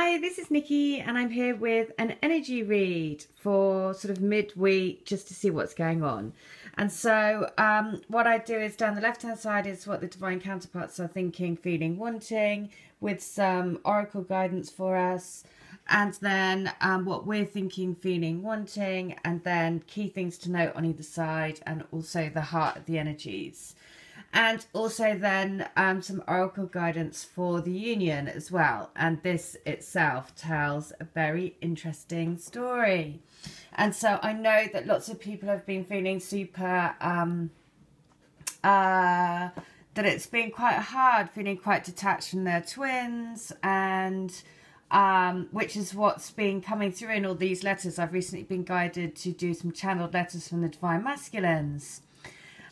Hi, this is Nikki and I'm here with an energy read for sort of midweek just to see what's going on. And so what I do is down the left hand side is what the divine counterparts are thinking, feeling, wanting, with some oracle guidance for us. And then what we're thinking, feeling, wanting, and then key things to note on either side, and also the heart of the energies. And also then some oracle guidance for the union as well. And this itself tells a very interesting story. And so I know that lots of people have been feeling super, that it's been quite hard, feeling quite detached from their twins, and which is what's been coming through in all these letters. I've recently been guided to do some channeled letters from the Divine Masculines.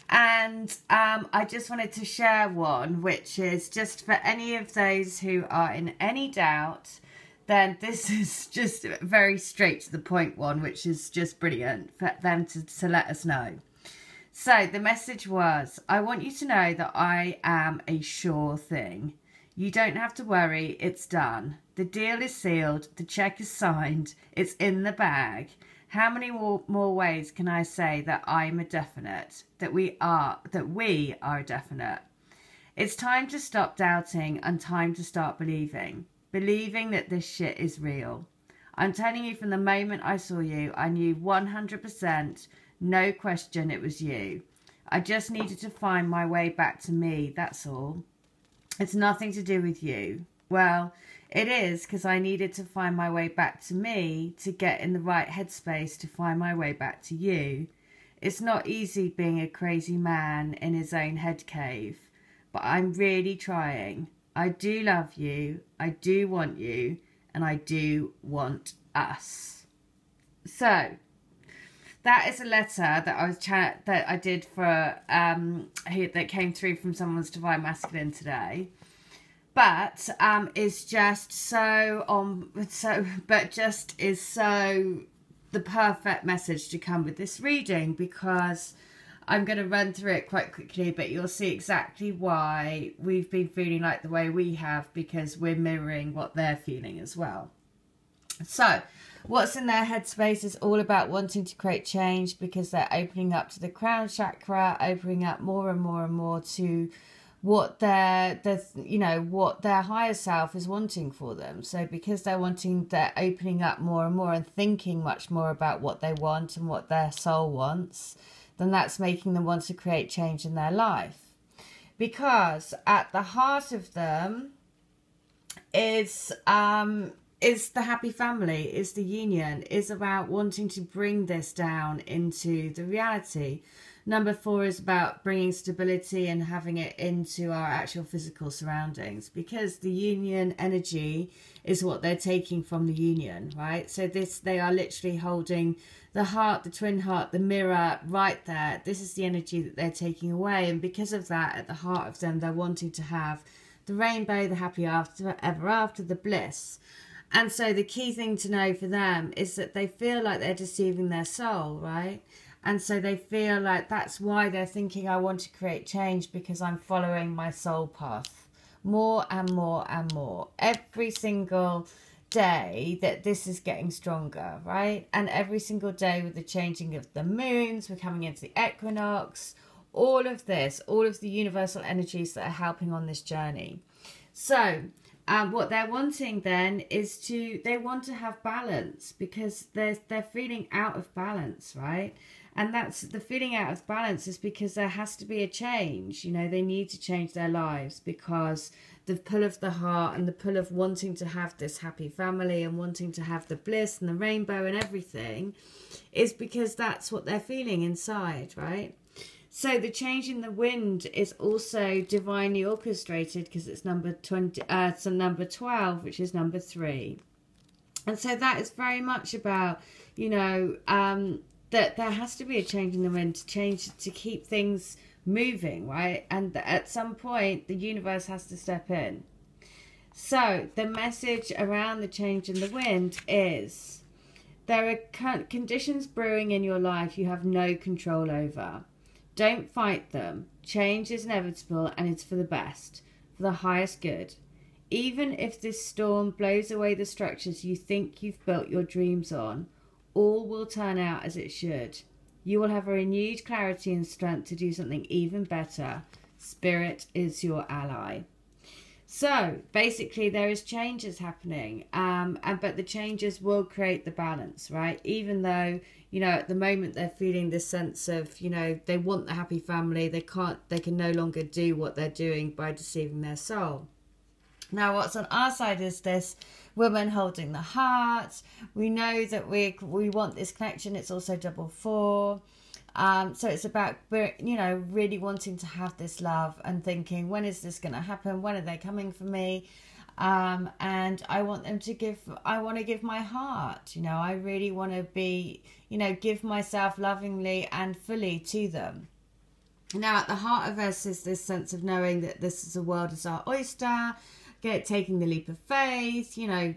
And I just wanted to share one, which is just for any of those who are in any doubt, then this is just a very straight to the point one, which is just brilliant for them to let us know. So the message was, I want you to know that I am a sure thing. You don't have to worry, it's done. The deal is sealed, the check is signed, it's in the bag. How many more ways can I say that I'm a definite, that we are a definite? It's time to stop doubting and time to start believing that this shit is real. I'm telling you, from the moment I saw you, I knew 100%, no question, it was you. I just needed to find my way back to me, that's all. It's nothing to do with you. Well, it is, because I needed to find my way back to me to get in the right headspace to find my way back to you. It's not easy being a crazy man in his own head cave, but I'm really trying. I do love you, I do want you, and I do want us. So that is a letter that I did for that came through from someone's Divine Masculine today. But is just so the perfect message to come with this reading, because I'm going to run through it quite quickly, but you'll see exactly why we've been feeling like the way we have, because we're mirroring what they're feeling as well. So what's in their headspace is all about wanting to create change, because they're opening up to the crown chakra, opening up more and more and more to what their higher self is wanting for them. So because they're opening up more and more and thinking much more about what they want and what their soul wants, then that's making them want to create change in their life. Because at the heart of them is the happy family, is the union, is about wanting to bring this down into the reality. Number 4 is about bringing stability and having it into our actual physical surroundings, because the union energy is what they're taking from the union, right? So they are literally holding the heart, the twin heart, the mirror right there. This is the energy that they're taking away. And because of that, at the heart of them, they're wanting to have the rainbow, the happy ever after, the bliss. And so the key thing to know for them is that they feel like they're deceiving their soul, right? And so they feel like that's why they're thinking, I want to create change because I'm following my soul path more and more and more. Every single day that this is getting stronger, right? And every single day with the changing of the moons, we're coming into the equinox, all of this, all of the universal energies that are helping on this journey. So what they're wanting then is they want to have balance, because they're feeling out of balance, right? And that's the feeling out of balance is because there has to be a change. You know, they need to change their lives, because the pull of the heart and the pull of wanting to have this happy family and wanting to have the bliss and the rainbow and everything is because that's what they're feeling inside, right? So the change in the wind is also divinely orchestrated, because it's number 12, which is number 3. And so that is very much about, you know, that there has to be a change in the wind to keep things moving, right? And at some point the universe has to step in. So the message around the change in the wind is there are conditions brewing in your life you have no control over. Don't fight them. Change is inevitable and it's for the best, for the highest good. Even if this storm blows away the structures you think you've built your dreams on, all will turn out as it should. You will have a renewed clarity and strength to do something even better. Spirit is your ally. So basically there is changes happening, but the changes will create the balance, right? Even though, you know, at the moment they're feeling this sense of, you know, they want the happy family, they can no longer do what they're doing by deceiving their soul. Now what's on our side is this woman holding the heart. We know that we want this connection. It's also double 4. So it's about, you know, really wanting to have this love and thinking, when is this going to happen? When are they coming for me? And I want them to I want to give my heart, you know, I really want to be, you know, give myself lovingly and fully to them. Now at the heart of us is this sense of knowing that this is a world is our oyster, taking the leap of faith, you know,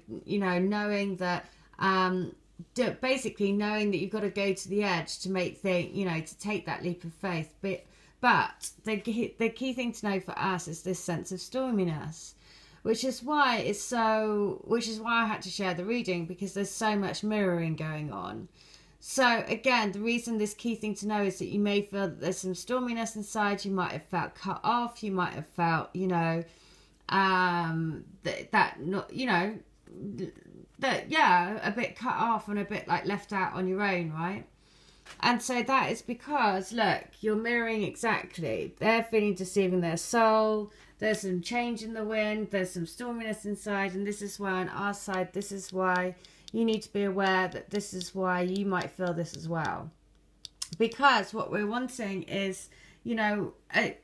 knowing that, basically knowing that you've got to go to the edge to make things, you know, to take that leap of faith. But the key thing to know for us is this sense of storminess, which is why I had to share the reading, because there's so much mirroring going on. So again, the reason this key thing to know is that you may feel that there's some storminess inside. You might have felt cut off. You might have felt, you know, a bit cut off and a bit like left out on your own, right? And so that is because, look, you're mirroring exactly. They're feeling deceiving their soul. There's some change in the wind. There's some storminess inside. And this is why on our side, this is why you need to be aware that this is why you might feel this as well. Because what we're wanting is, you know,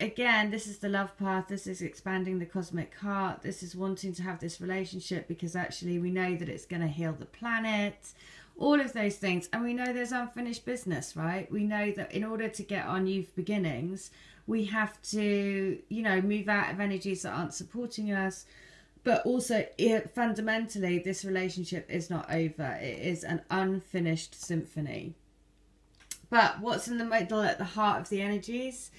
again, this is the love path. This is expanding the cosmic heart. This is wanting to have this relationship because actually we know that it's going to heal the planet. All of those things. And we know there's unfinished business, right? We know that in order to get our new beginnings, we have to, you know, move out of energies that aren't supporting us. But also, fundamentally, this relationship is not over. It is an unfinished symphony. But what's in the middle, at the heart of the energies,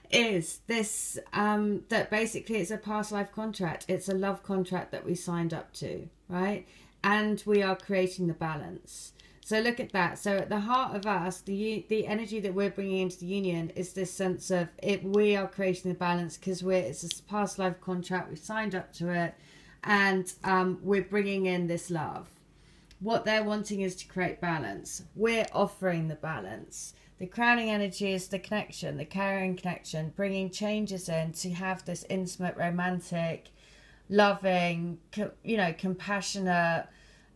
is this, that basically it's a past life contract. It's a love contract that we signed up to, right? And we are creating the balance. So look at that. So at the heart of us, the energy that we're bringing into the union is this sense of we are creating the balance because it's a past life contract. We've signed up to it, and we're bringing in this love. What they're wanting is to create balance. We're offering the balance. The crowning energy is the connection, the caring connection, bringing changes in to have this intimate, romantic, loving, you know, compassionate,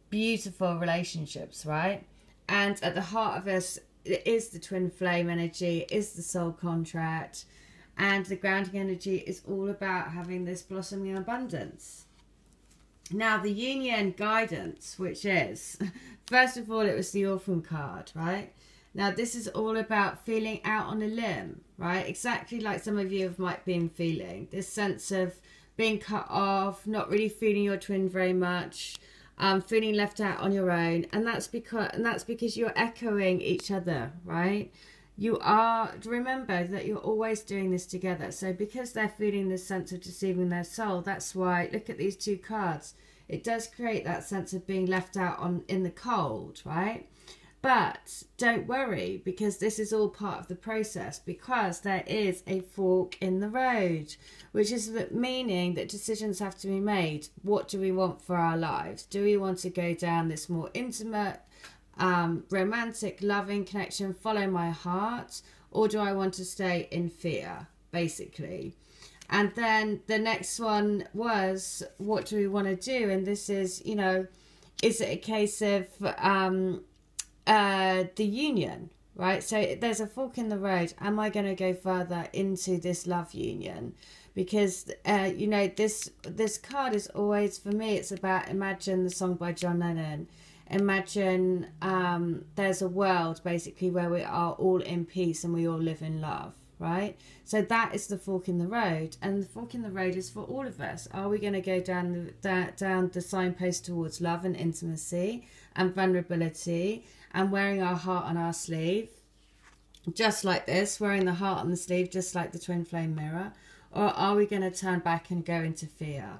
beautiful relationships, right? And at the heart of us is the twin flame energy, is the soul contract, and the grounding energy is all about having this blossoming abundance. Now, the union guidance, which is, first of all, it was the orphan card, right? Now, this is all about feeling out on a limb, right? Exactly like some of you might been feeling. This sense of being cut off, not really feeling your twin very much, feeling left out on your own. And that's because you're echoing each other, right? You are, remember that you're always doing this together. So because they're feeling this sense of deceiving their soul, that's why, look at these two cards. It does create that sense of being left out in the cold, right? But don't worry, because this is all part of the process, because there is a fork in the road, which is meaning that decisions have to be made. What do we want for our lives? Do we want to go down this more intimate, romantic, loving connection, follow my heart, or do I want to stay in fear, basically? And then the next one was, what do we want to do? And this is, you know, is it a case of the union, right? So there's a fork in the road. Am I going to go further into this love union? Because you know, this card is always, for me, it's about, imagine the song by John Lennon. Imagine there's a world basically where we are all in peace and we all live in love, right? So that is the fork in the road, and the fork in the road is for all of us. Are we going to go down the signpost towards love and intimacy and vulnerability and wearing our heart on our sleeve, just like this, wearing the heart on the sleeve, just like the twin flame mirror? Or are we going to turn back and go into fear?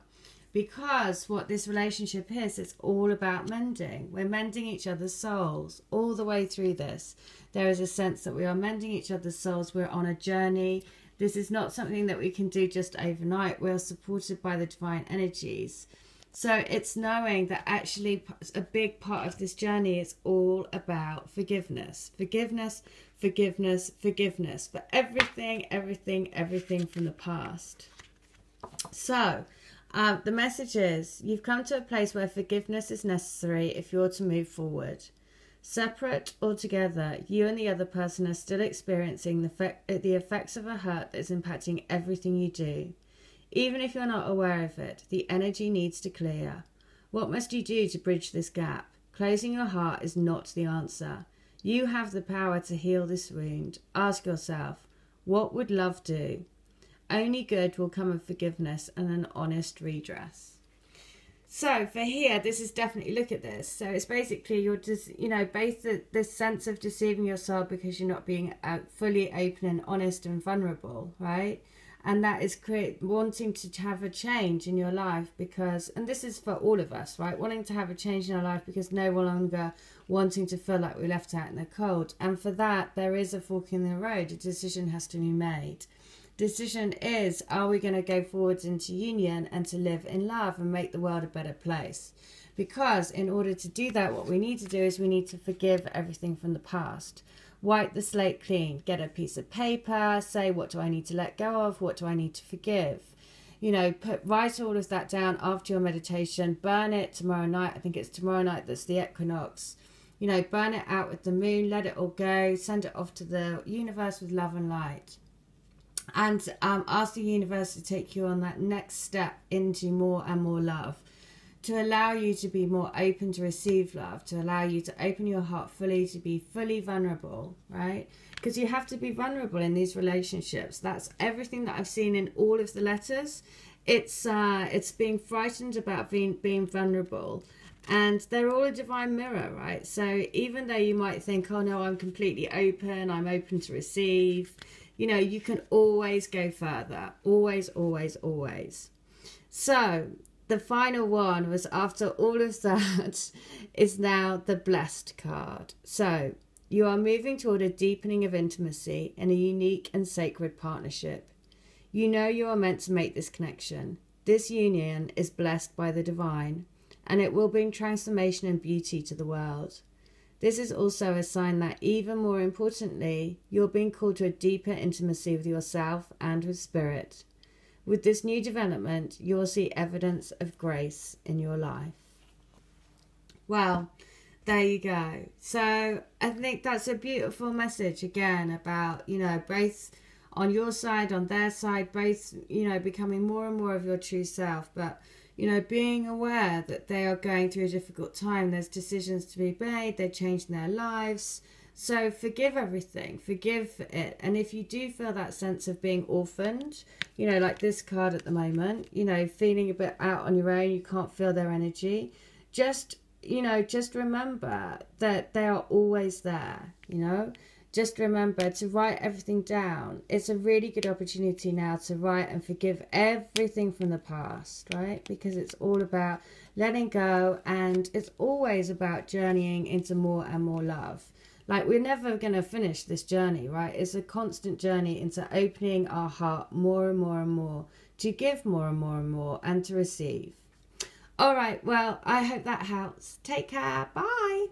Because what this relationship is, it's all about mending. We're mending each other's souls all the way through this. There is a sense that we are mending each other's souls. We're on a journey. This is not something that we can do just overnight. We're supported by the divine energies. So it's knowing that actually a big part of this journey is all about forgiveness. Forgiveness, forgiveness, forgiveness for everything, everything, everything from the past. So the message is, you've come to a place where forgiveness is necessary if you're to move forward. Separate or together, you and the other person are still experiencing the effects of a hurt that is impacting everything you do. Even if you're not aware of it, the energy needs to clear. What must you do to bridge this gap? Closing your heart is not the answer. You have the power to heal this wound. Ask yourself, what would love do? Only good will come of forgiveness and an honest redress. So for here, this is definitely, look at this. So it's basically, you're just, both this sense of deceiving yourself because you're not being fully open and honest and vulnerable, right? And that is wanting to have a change in your life because, and this is for all of us, right? Wanting to have a change in our life because no longer wanting to feel like we're left out in the cold. And for that, there is a fork in the road. A decision has to be made. Decision is, are we going to go forwards into union and to live in love and make the world a better place? Because in order to do that, what we need to do is we need to forgive everything from the past. Wipe the slate clean, get a piece of paper, say, what do I need to let go of? What do I need to forgive? Write all of that down after your meditation, burn it tomorrow night. I think it's tomorrow night that's the equinox. Burn it out with the moon, let it all go, send it off to the universe with love and light. And ask the universe to take you on that next step into more and more love. To allow you to be more open to receive love, to allow you to open your heart fully, to be fully vulnerable, right? Because you have to be vulnerable in these relationships. That's everything that I've seen in all of the letters. It's being frightened about being vulnerable. And they're all a divine mirror, right? So even though you might think, oh no, I'm completely open, I'm open to receive, you can always go further. Always, always, always. So the final one was, after all of that, is now the blessed card. So you are moving toward a deepening of intimacy and a unique and sacred partnership. You are meant to make this connection. This union is blessed by the divine, and it will bring transformation and beauty to the world. This is also a sign that, even more importantly, you're being called to a deeper intimacy with yourself and with spirit. With this new development, you'll see evidence of grace in your life. Well, there you go. So I think that's a beautiful message again about, both on your side, on their side, both, becoming more and more of your true self, but being aware that they are going through a difficult time. There's decisions to be made. They're changing their lives. So forgive everything. Forgive it. And if you do feel that sense of being orphaned, like this card at the moment, feeling a bit out on your own, you can't feel their energy, just remember that they are always there, Just remember to write everything down. It's a really good opportunity now to write and forgive everything from the past, right? Because it's all about letting go, and it's always about journeying into more and more love. Like, we're never going to finish this journey, right? It's a constant journey into opening our heart more and more and more, to give more and more and more, and to receive. All right, well, I hope that helps. Take care. Bye.